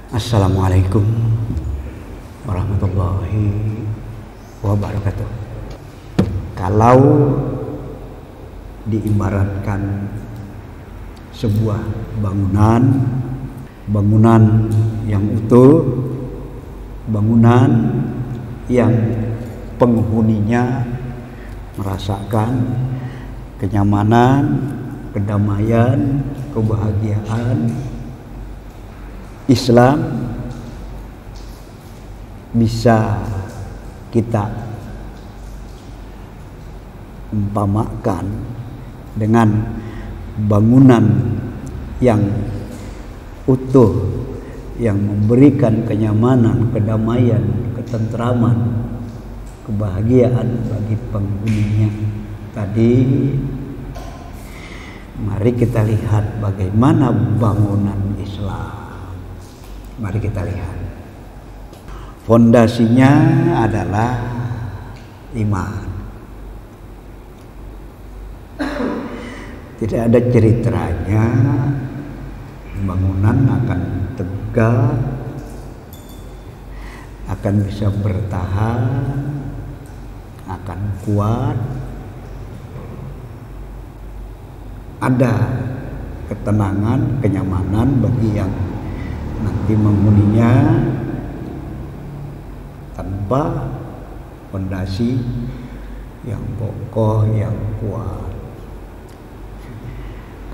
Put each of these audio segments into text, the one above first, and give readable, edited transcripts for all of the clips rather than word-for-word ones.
Assalamualaikum warahmatullahi wabarakatuh. Kalau diibaratkan sebuah bangunan yang utuh, bangunan yang penghuninya merasakan kenyamanan, kedamaian, kebahagiaan, Islam bisa kita umpamakan dengan bangunan yang utuh, yang memberikan kenyamanan, kedamaian, ketentraman, kebahagiaan bagi penghuninya. Tadi mari kita lihat bagaimana bangunan Islam. Mari kita lihat. Fondasinya adalah iman. Tidak ada ceritanya bangunan akan tegak, akan bisa bertahan, akan kuat. Ada ketenangan, kenyamanan bagi yang nanti menghuninya tanpa fondasi yang kokoh, yang kuat.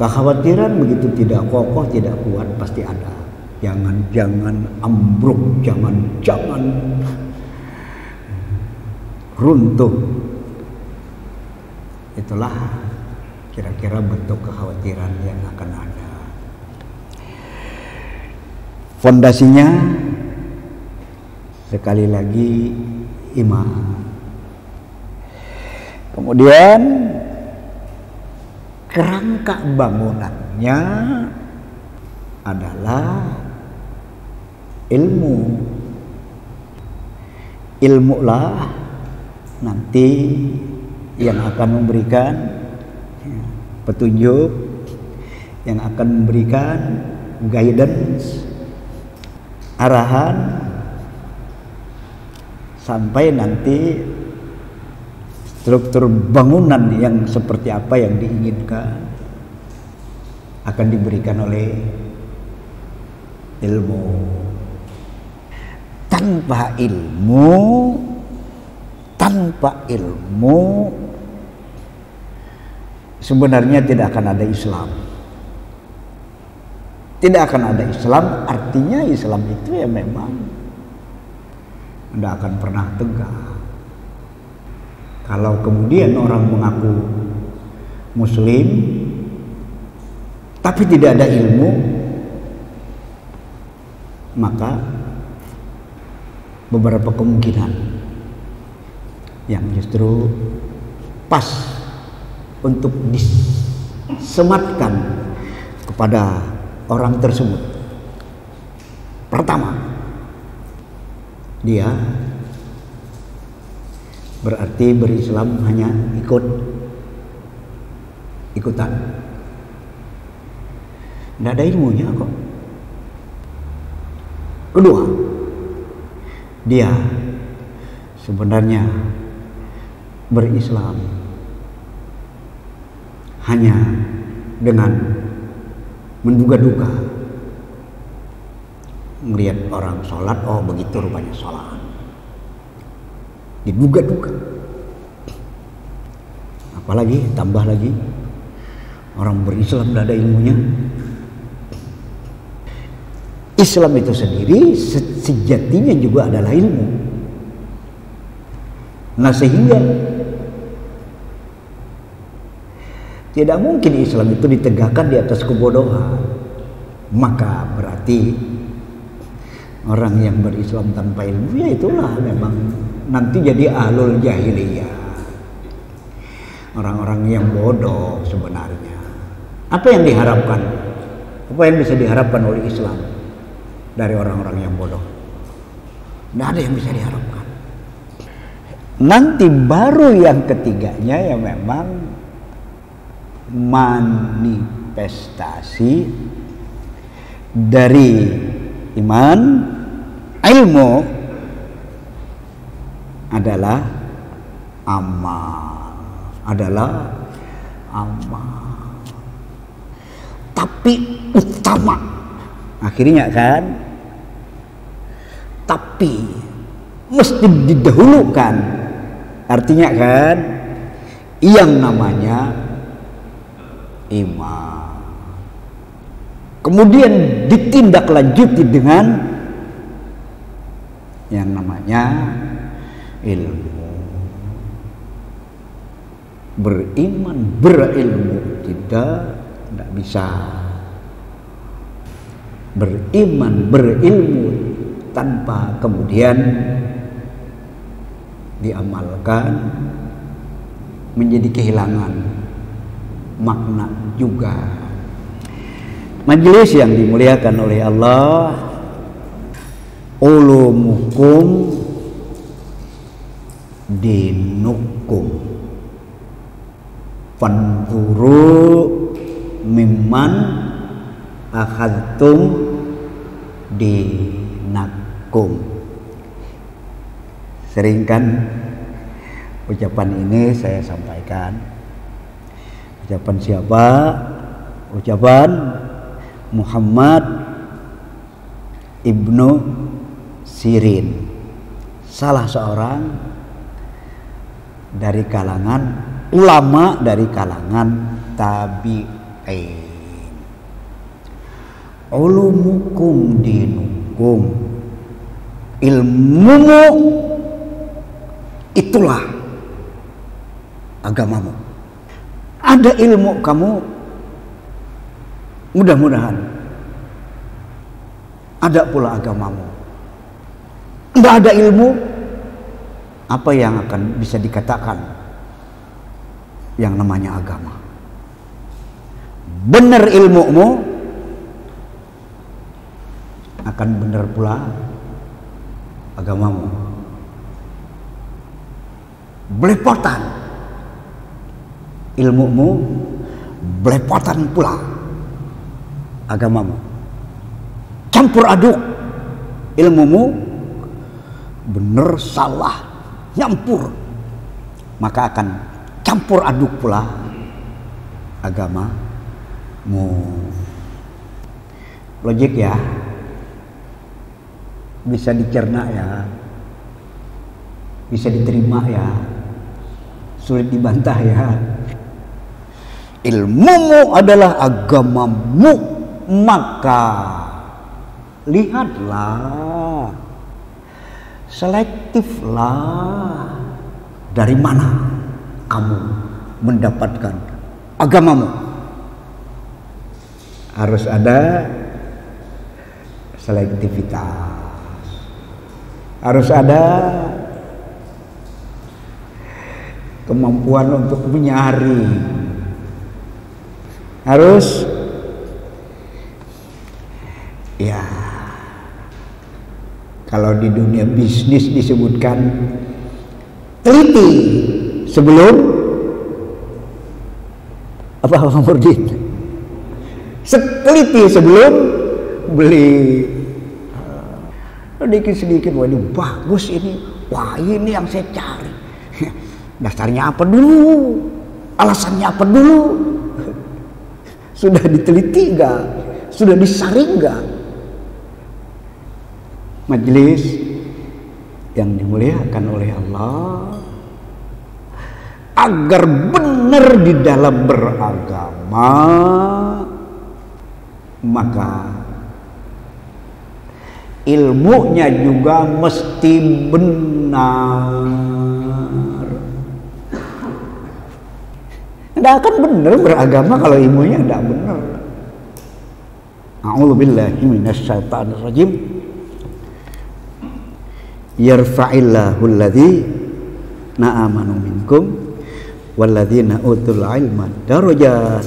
Kekhawatiran begitu tidak kokoh, tidak kuat pasti ada. Jangan ambruk, jangan runtuh. Itulah kira-kira bentuk kekhawatiran yang akan ada. Fondasinya sekali lagi iman. Kemudian kerangka bangunannya adalah ilmu. Ilmulah nanti yang akan memberikan petunjuk, yang akan memberikan guidance, arahan, sampai nanti struktur bangunan yang seperti apa yang diinginkan akan diberikan oleh ilmu. Tanpa ilmu sebenarnya tidak akan ada Islam. Tidak akan ada Islam, artinya Islam itu ya memang tidak akan pernah tegak. Kalau kemudian orang mengaku Muslim tapi tidak ada ilmu, maka beberapa kemungkinan yang justru pas untuk disematkan kepada orang tersebut. Pertama, dia berarti berislam hanya ikutan. Tidak ada ilmunya kok. Kedua, dia sebenarnya berislam hanya dengan menduga-duga, melihat orang sholat, oh begitu rupanya sholat, diduga-duga. Apalagi tambah lagi orang berislam tidak ada ilmunya. Islam itu sendiri sejatinya juga adalah ilmu. Nah sehingga tidak mungkin Islam itu ditegakkan di atas kebodohan. Maka berarti orang yang berislam tanpa ilmu, ya itulah memang nanti jadi ahlul jahiliyah, orang-orang yang bodoh sebenarnya. Apa yang diharapkan? Apa yang bisa diharapkan oleh Islam dari orang-orang yang bodoh? Tidak ada yang bisa diharapkan. Nanti baru yang ketiganya ya memang manifestasi dari iman, ilmu adalah amal, tapi utama akhirnya kan, tapi mesti didahulukan, artinya kan yang namanya iman, kemudian ditindaklanjuti dengan yang namanya ilmu. Beriman berilmu tidak bisa. Beriman berilmu tanpa kemudian diamalkan menjadi kehilangan makna juga. Majelis yang dimuliakan oleh Allah, ulumukum dinukum fanzuru mimman akhadtum dinakum. Sering kan ucapan ini saya sampaikan. Ucapan siapa? Ucapan Muhammad Ibnu Sirin, salah seorang dari kalangan ulama dari kalangan tabi'in. Ulumukum dinukum, ilmumu itulah agamamu. Ada ilmu kamu, mudah-mudahan ada pula agamamu. Tidak ada ilmu, apa yang akan bisa dikatakan yang namanya agama? Benar ilmumu, akan benar pula agamamu. Belepotan ilmumu, belepotan pula agamamu. Campur aduk ilmumu, benar salah nyampur, maka akan campur aduk pula agamamu. Logik ya, bisa dicerna ya, bisa diterima ya, sulit dibantah ya. Ilmumu adalah agamamu, maka lihatlah, selektiflah dari mana kamu mendapatkan agamamu. Harus ada selektivitas, harus ada kemampuan untuk menyaring, harus ya, kalau di dunia bisnis disebutkan teliti sebelum apa, Murdin? Teliti sebelum beli. Sedikit-sedikit, waduh bagus ini, wah ini yang saya cari. Dasarnya apa dulu? Alasannya apa dulu? Sudah diteliti enggak? Sudah disaring enggak? Majelis yang dimuliakan oleh Allah, agar benar di dalam beragama, maka ilmunya juga mesti benar. Tidak akan benar beragama kalau ilmunya tidak benar. A'udzubillahi minasyaitonir rajim. Yarfa'illahu alladhina amanu minkum walladzina utul ilma darajat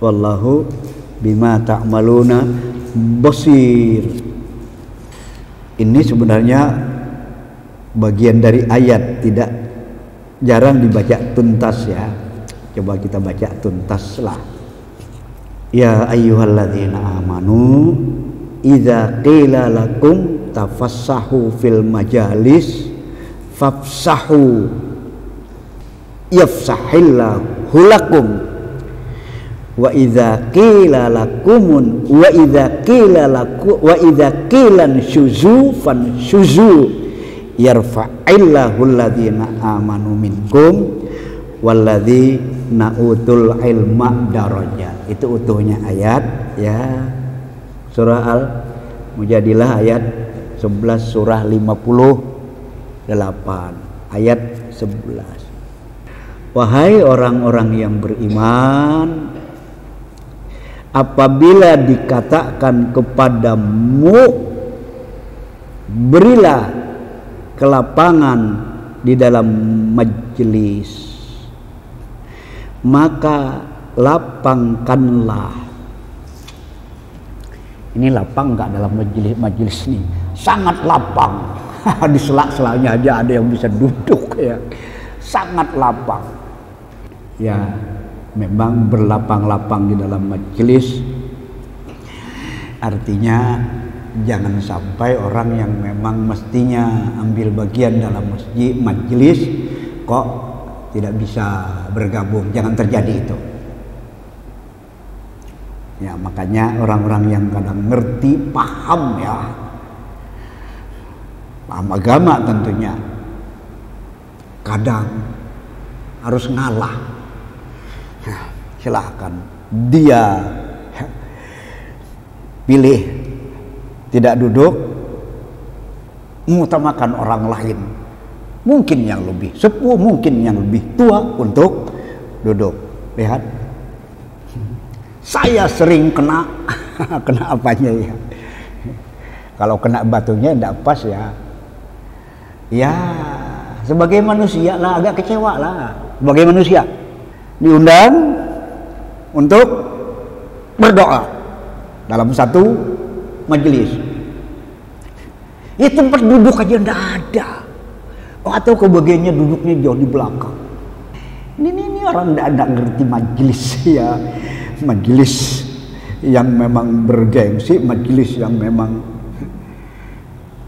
wallahu bima ta'maluna basir. Ini sebenarnya bagian dari ayat, tidak jarang dibaca tuntas ya. Coba kita baca tuntas lah. Ya ayyuhalladzina amanu idza qila lakum tafassahu fil majalis fafsahu yafsahillahu lakum wa idza qila lakumun wa idza qila laku wa idza qilan syuzu fan syuzu yarfa'illahu alladhina amanu minkum walladzina utul ilma darajat. Itu utuhnya ayat ya, surah Al-Mujadilah ayat 11, surah 58 ayat 11. Wahai orang-orang yang beriman, apabila dikatakan kepadamu berilah kelapangan di dalam majelis, maka lapangkanlah. Ini lapang nggak dalam majelis ini? Sangat lapang. Di sela-selanya aja ada yang bisa duduk ya. Sangat lapang. Ya, memang berlapang-lapang di dalam majelis. Artinya jangan sampai orang yang memang mestinya ambil bagian dalam majelis kok tidak bisa bergabung. Jangan terjadi itu. Ya, makanya orang-orang yang kadang ngerti, paham ya, paham agama tentunya, kadang harus ngalah. Nah, silahkan dia pilih tidak duduk, mengutamakan orang lain, mungkin yang lebih sepuh, mungkin yang lebih tua untuk duduk. Lihat, saya sering kena apanya ya. Kalau kena batunya tidak pas ya. Ya, sebagai manusia lah agak kecewa lah. Sebagai manusia diundang untuk berdoa dalam satu majelis. Ya, tempat duduk aja tidak ada. Atau kebagiannya duduknya jauh di belakang. Ini orang tidak ngerti majelis ya. Majelis yang memang bergengsi, majelis yang memang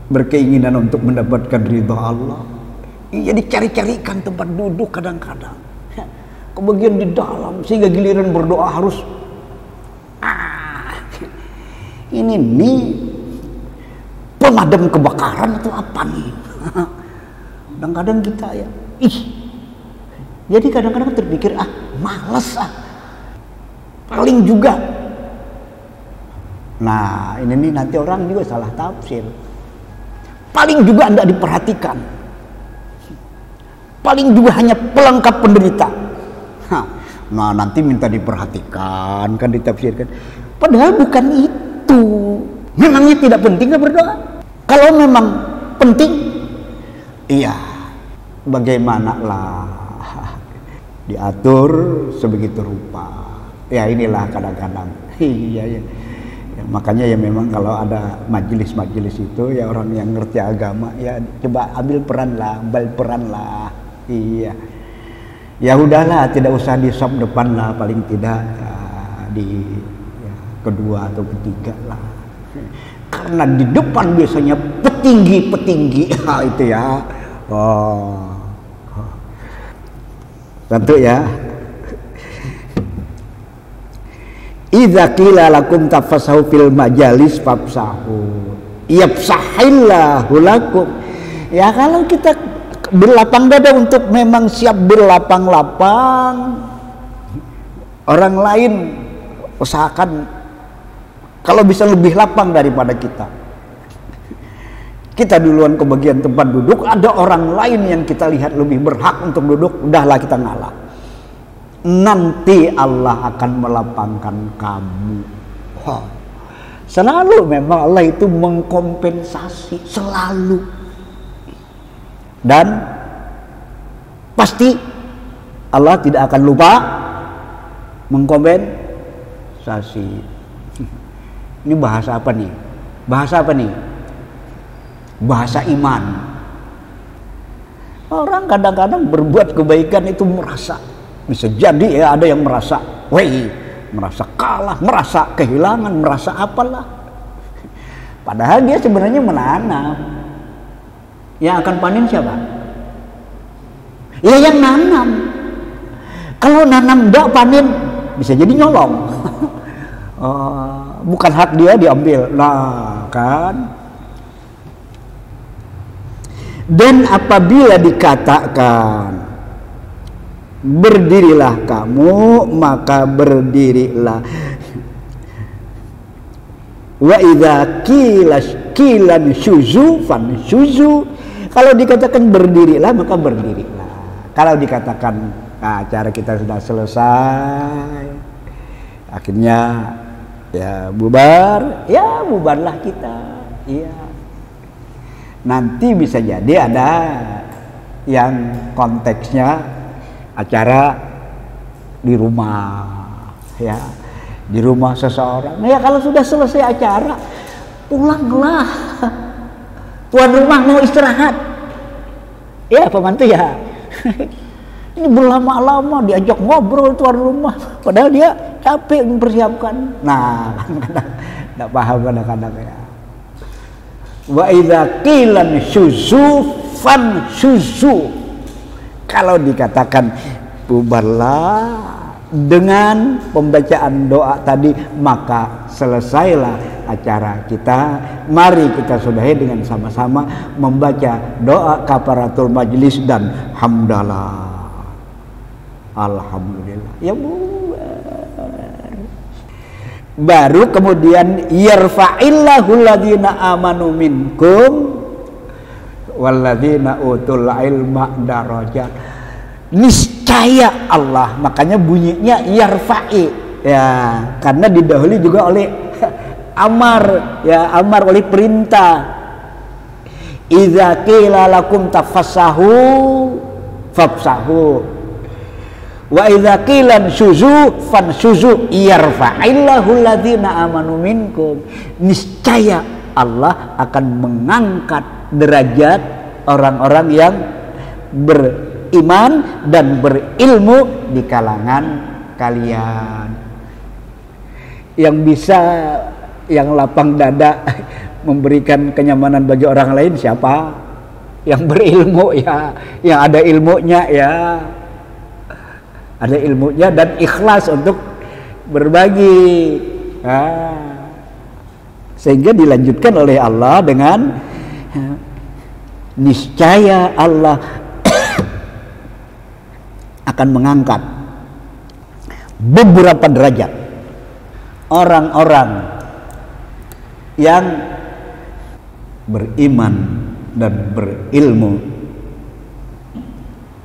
berkeinginan untuk mendapatkan ridha Allah. Iya, dicari-carikan tempat duduk kadang-kadang. Kebagian di dalam sehingga giliran berdoa harus ini nih pemadam kebakaran atau apa nih? Kadang-kadang kita ya, jadi kadang-kadang terpikir malas paling juga. Nah, ini nih nanti orang juga salah tafsir. Paling juga tidak diperhatikan. Paling juga hanya pelengkap penderita. Nah, nanti minta diperhatikan, kan ditafsirkan. Padahal bukan itu. Memangnya tidak penting nggak berdoa? Kalau memang penting, iya, bagaimana lah diatur sebegitu rupa. Ya, inilah kadang-kadang. Iya ya. Ya, makanya ya memang kalau ada majelis-majelis itu ya orang yang ngerti agama ya coba ambil peran lah. Iya. Ya udahlah, tidak usah di sop depan lah, paling tidak di kedua atau ketiga lah. Karena di depan biasanya petinggi-petinggi itu ya. Tentu ya. Idza qila lakum tafassahu fil majalis fafsahu yafsahillahu lakum. Ya, kalau kita berlapang dada untuk memang siap berlapang-lapang, orang lain usahakan kalau bisa lebih lapang daripada kita. Kita duluan ke bagian tempat duduk, ada orang lain yang kita lihat lebih berhak untuk duduk, udahlah kita ngalah. Nanti Allah akan melapangkan kamu. Selalu memang Allah itu mengkompensasi, selalu. Dan pasti Allah tidak akan lupa mengkompensasi. Ini bahasa apa nih? Bahasa apa nih? Bahasa iman. Orang kadang-kadang berbuat kebaikan itu merasa, bisa jadi ya ada yang merasa, merasa kalah, merasa kehilangan, merasa apalah. Padahal dia sebenarnya menanam. Yang akan panen siapa? Ya yang nanam. Kalau nanam enggak panen, bisa jadi nyolong. Bukan hak dia diambil. Nah, kan? Dan apabila dikatakan berdirilah kamu, maka berdirilah. Wa idza qilan syuzu fan syuzu. Kalau dikatakan berdirilah, maka berdirilah. Kalau dikatakan acara kita sudah selesai, akhirnya ya bubar, ya bubarlah kita. Iya. Nanti bisa jadi ada yang konteksnya acara di rumah, ya, di rumah seseorang. Ya kalau sudah selesai acara, pulanglah. Tuan rumah mau istirahat, ya pembantu ya. Ini berlama-lama diajak ngobrol tuan rumah, padahal dia capek mempersiapkan. Nah, kadang-kadang tidak paham kadang-kadang ya. Wa idza qilan syuzu fan syuzu. Kalau dikatakan bubarlah dengan pembacaan doa tadi, maka selesailah acara kita. Mari kita sudahi dengan sama-sama membaca doa kafaratul majlis dan hamdalah. Alhamdulillah. Ya bubar. Baru kemudian yarfa'illahu alladhina amanu minkum walladzina utul ilma darajat. Niscaya Allah, makanya bunyinya yarfa'i ya, karena didahului juga oleh amar ya, amar oleh perintah. Idza qila lakum tafassahu fafsahu wa idza qila syuzu fansyuzu yarfa'illahu alladzina amanu minkum. Niscaya Allah akan mengangkat derajat orang-orang yang beriman dan berilmu di kalangan kalian. Yang bisa, yang lapang dada memberikan kenyamanan bagi orang lain siapa? Yang berilmu ya, yang ada ilmunya ya, ada ilmunya dan ikhlas untuk berbagi. Sehingga dilanjutkan oleh Allah dengan niscaya Allah akan mengangkat beberapa derajat orang-orang yang beriman dan berilmu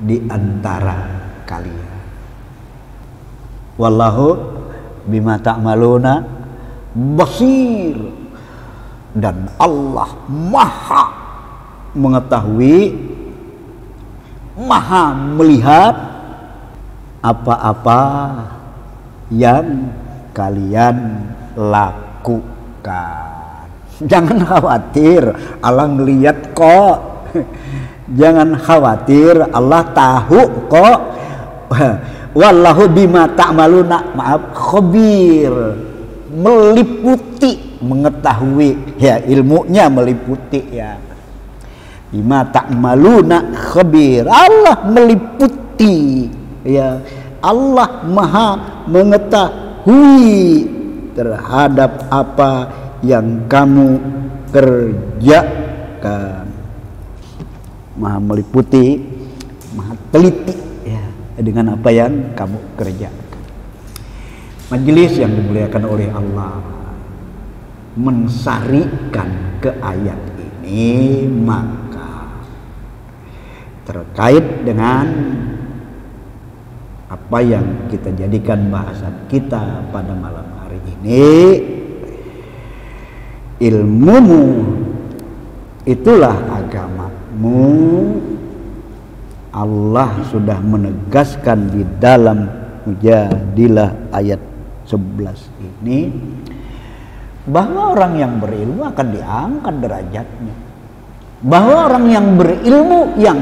di antara kalian. Wallahu bima ta'maluna basir. Dan Allah maha mengetahui, maha melihat apa-apa yang kalian lakukan. Jangan khawatir, Allah ngelihat kok. Jangan khawatir, Allah tahu kok. Wallahu bima ta'maluna khabir, meliputi, mengetahui ya, ilmunya meliputi ya. Bima ta'maluna khabir, Allah meliputi ya, Allah maha mengetahui terhadap apa yang kamu kerjakan. Maha meliputi, maha teliti ya, dengan apa yang kamu kerjakan. Majelis yang dimuliakan oleh Allah mensarikan ke ayat ini, maka terkait dengan apa yang kita jadikan bahasan kita pada malam hari ini, ilmumu itulah agamamu. Allah sudah menegaskan di dalam Mujadilah ayat 11 ini bahwa orang yang berilmu akan diangkat derajatnya, bahwa orang yang berilmu yang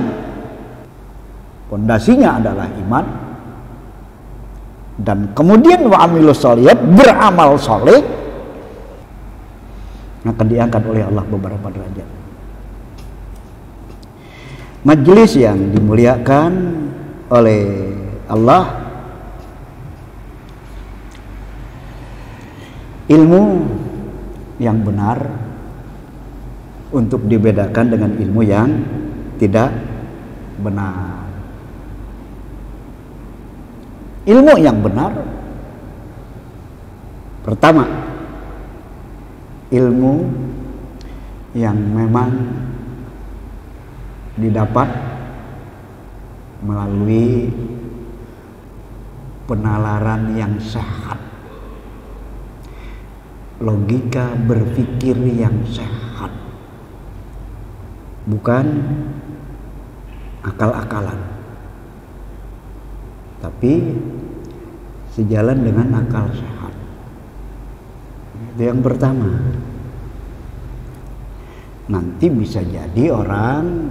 pondasinya adalah iman dan kemudian wa amilus sholihat, beramal soleh, akan diangkat oleh Allah beberapa derajat. Majelis yang dimuliakan oleh Allah, ilmu yang benar untuk dibedakan dengan ilmu yang tidak benar. Ilmu yang benar pertama, ilmu yang memang didapat melalui penalaran yang sehat, logika berpikir yang sehat, bukan akal-akalan, tapi sejalan dengan akal sehat. Itu yang pertama. Nanti bisa jadi orang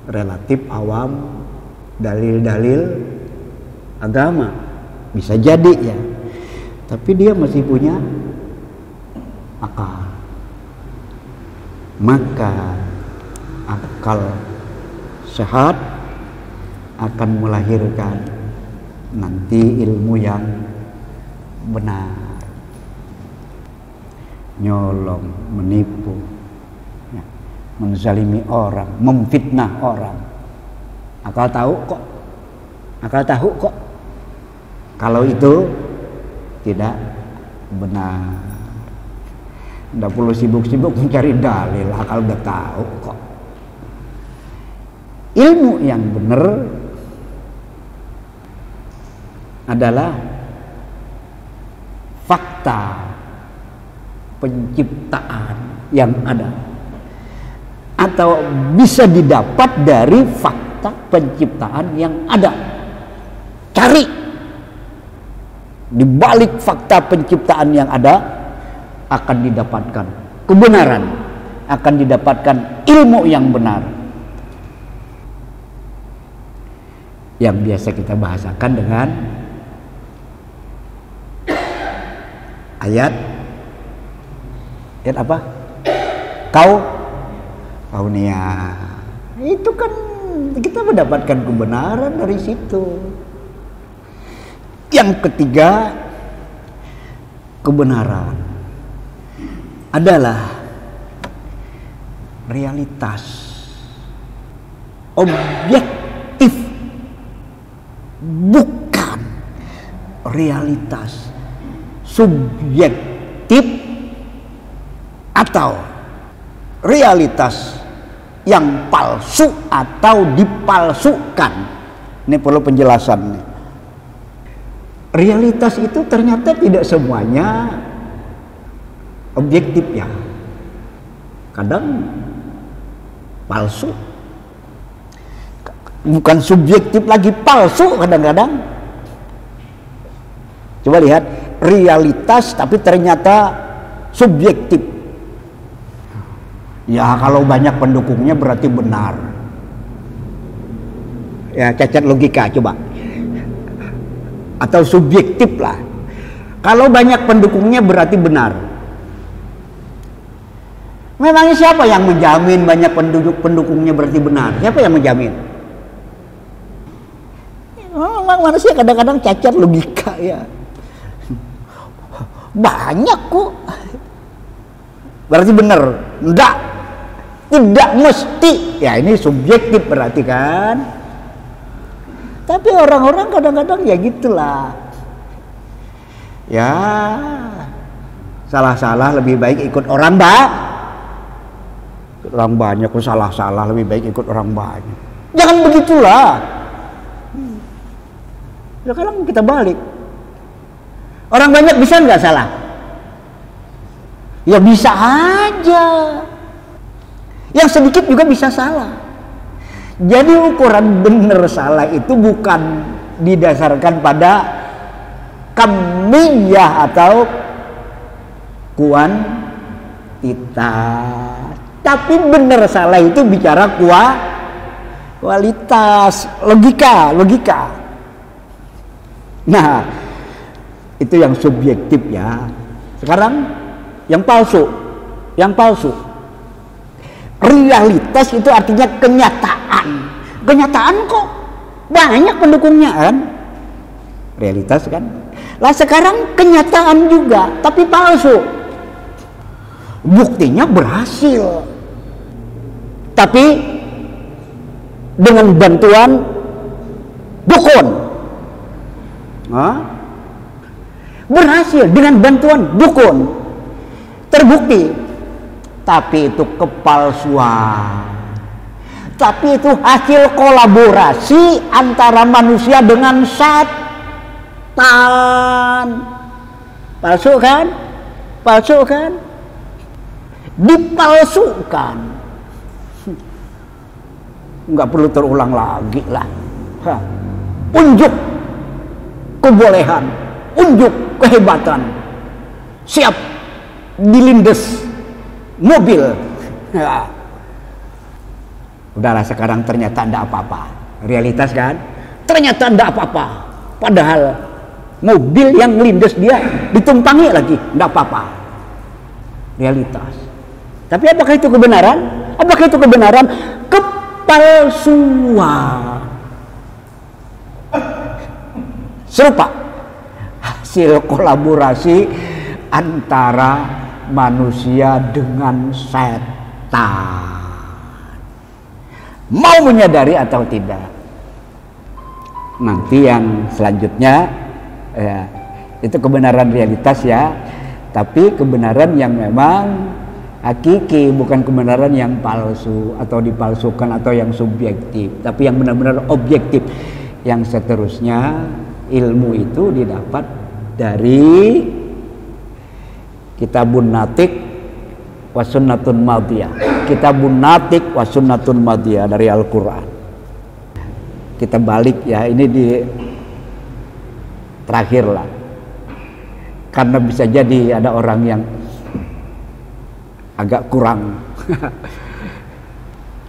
relatif awam dalil-dalil agama, bisa jadi ya, tapi dia masih punya akal. Maka akal sehat akan melahirkan nanti ilmu yang benar. Nyolong, menipu, ya, menzalimi orang, memfitnah orang, akal tahu kok, akal tahu kok kalau itu tidak benar. Nggak perlu sibuk-sibuk mencari dalil, akal udah tahu kok. Ilmu yang benar adalah fakta penciptaan yang ada, atau bisa didapat dari fakta penciptaan yang ada. Cari di balik fakta penciptaan yang ada akan didapatkan kebenaran, akan didapatkan ilmu yang benar, yang biasa kita bahasakan dengan ayat apa? Kaunia. Itu kan kita mendapatkan kebenaran dari situ. Yang ketiga, kebenaran adalah realitas objektif, bukan realitas subjektif atau realitas yang palsu atau dipalsukan. Ini perlu penjelasan nih. Realitas itu ternyata tidak semuanya objektif ya. Kadang palsu. Bukan subjektif lagi, palsu kadang-kadang. Coba lihat, realitas tapi ternyata subjektif. Ya kalau banyak pendukungnya berarti benar. Ya cacat logika coba. Atau subjektif lah. Kalau banyak pendukungnya berarti benar. Memangnya siapa yang menjamin banyak pendukungnya berarti benar? Siapa yang menjamin? Memang manusia kadang-kadang cacat logika ya. Banyak kok. Berarti benar? Enggak. Tidak mesti. Ya ini subjektif berarti kan. Tapi orang-orang kadang-kadang ya gitulah. Ya salah-salah lebih baik ikut orang orang banyak. Kok salah-salah lebih baik ikut orang banyak. Jangan begitulah. Sekarang kita balik. Orang banyak bisa nggak salah? Ya bisa aja. Yang sedikit juga bisa salah. Jadi ukuran benar salah itu bukan didasarkan pada kamiyah atau kuantitas. Tapi benar salah itu bicara kualitas, logika. Nah, itu yang subjektif ya. Sekarang yang palsu. yang palsu. Realitas itu artinya kenyataan. Kenyataan kok banyak pendukungnya kan? Realitas kan? Lah sekarang kenyataan juga, tapi palsu. Buktinya berhasil. Tapi dengan bantuan dukun. Berhasil dengan bantuan dukun. Terbukti. Tapi itu kepalsuan. Tapi itu hasil kolaborasi antara manusia dengan setan. Palsu kan? Palsu kan? Dipalsukan. Nggak perlu terulang lagi lah. Unjuk kebolehan, unjuk kehebatan, siap dilindes mobil. Udahlah, sekarang ternyata tidak apa-apa. Realitas kan? Ternyata tidak apa-apa. Padahal mobil yang melindes dia ditumpangi lagi, tidak apa-apa. Realitas. Tapi apakah itu kebenaran? Apakah itu kebenaran? Kepalsuan. Serupa hasil kolaborasi antara manusia dengan setan. Mau menyadari atau tidak? Nanti yang selanjutnya ya, itu kebenaran realitas ya, tapi kebenaran yang memang hakiki, bukan kebenaran yang palsu atau dipalsukan atau yang subjektif, tapi yang benar-benar objektif. Yang seterusnya, ilmu itu didapat dari Kitabun Natik wa Sunnatun Madiyah. Kitabun Natik wa Sunnatun Madiyah dari Al-Quran. Kita balik ya, ini di terakhir lah, karena bisa jadi ada orang yang agak kurang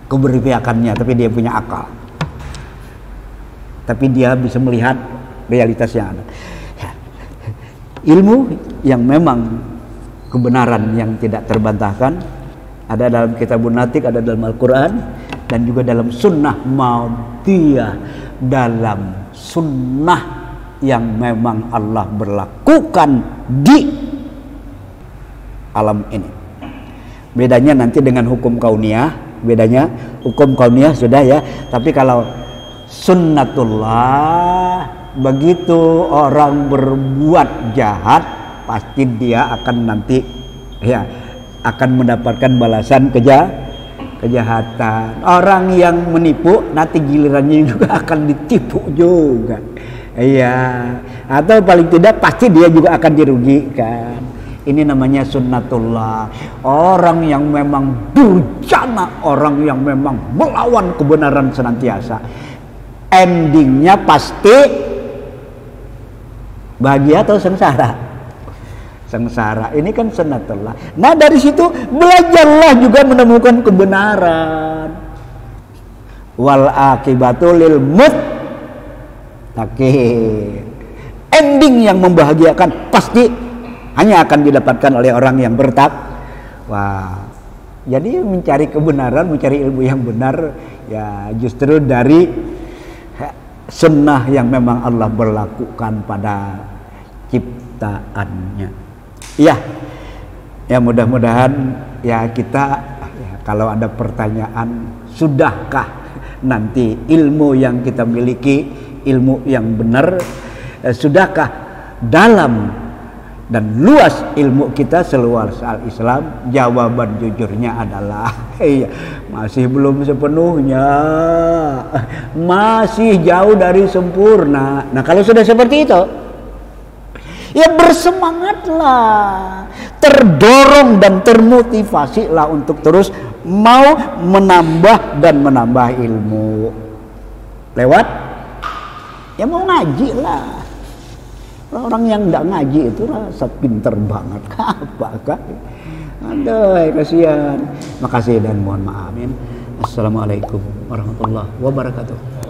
keberpihakannya, tapi dia punya akal, tapi dia bisa melihat realitas yang ada. Ilmu yang memang kebenaran yang tidak terbantahkan ada dalam Kitabun Natik, ada dalam Al-Quran, dan juga dalam sunnah madiyah, dalam sunnah yang memang Allah berlakukan di alam ini. Bedanya nanti dengan hukum kauniyah, bedanya hukum kauniyah sudah ya, tapi kalau sunnatullah, begitu orang berbuat jahat pasti dia akan nanti ya akan mendapatkan balasan kejahatan. Orang yang menipu nanti gilirannya juga akan ditipu juga. Iya, atau paling tidak pasti dia juga akan dirugikan. Ini namanya sunnatullah. Orang yang memang durjana, orang yang memang melawan kebenaran senantiasa, endingnya pasti bahagia atau sengsara? Sengsara. Ini kan sunnatullah. Nah, dari situ belajarlah juga menemukan kebenaran. Wal akibatu lil muttaqin. Ending yang membahagiakan pasti hanya akan didapatkan oleh orang yang bertakwa. Jadi mencari kebenaran, mencari ilmu yang benar ya justru dari sunnah yang memang Allah berlakukan pada ciptaannya. Ya, ya mudah-mudahan ya kita ya, kalau ada pertanyaan, sudahkah nanti ilmu yang kita miliki, ilmu yang benar, sudahkah dalam dan luas ilmu kita seluas al-Islam? Jawaban jujurnya adalah iya, masih belum sepenuhnya, masih jauh dari sempurna. Nah, kalau sudah seperti itu, ya bersemangatlah, terdorong dan termotivasilah untuk terus mau menambah dan menambah ilmu. Lewat ya mau ngaji lah. Orang yang tidak ngaji itu rasa pinter banget. Apakah? Aduh, kasihan. Makasih dan mohon maaf. Assalamualaikum warahmatullahi wabarakatuh.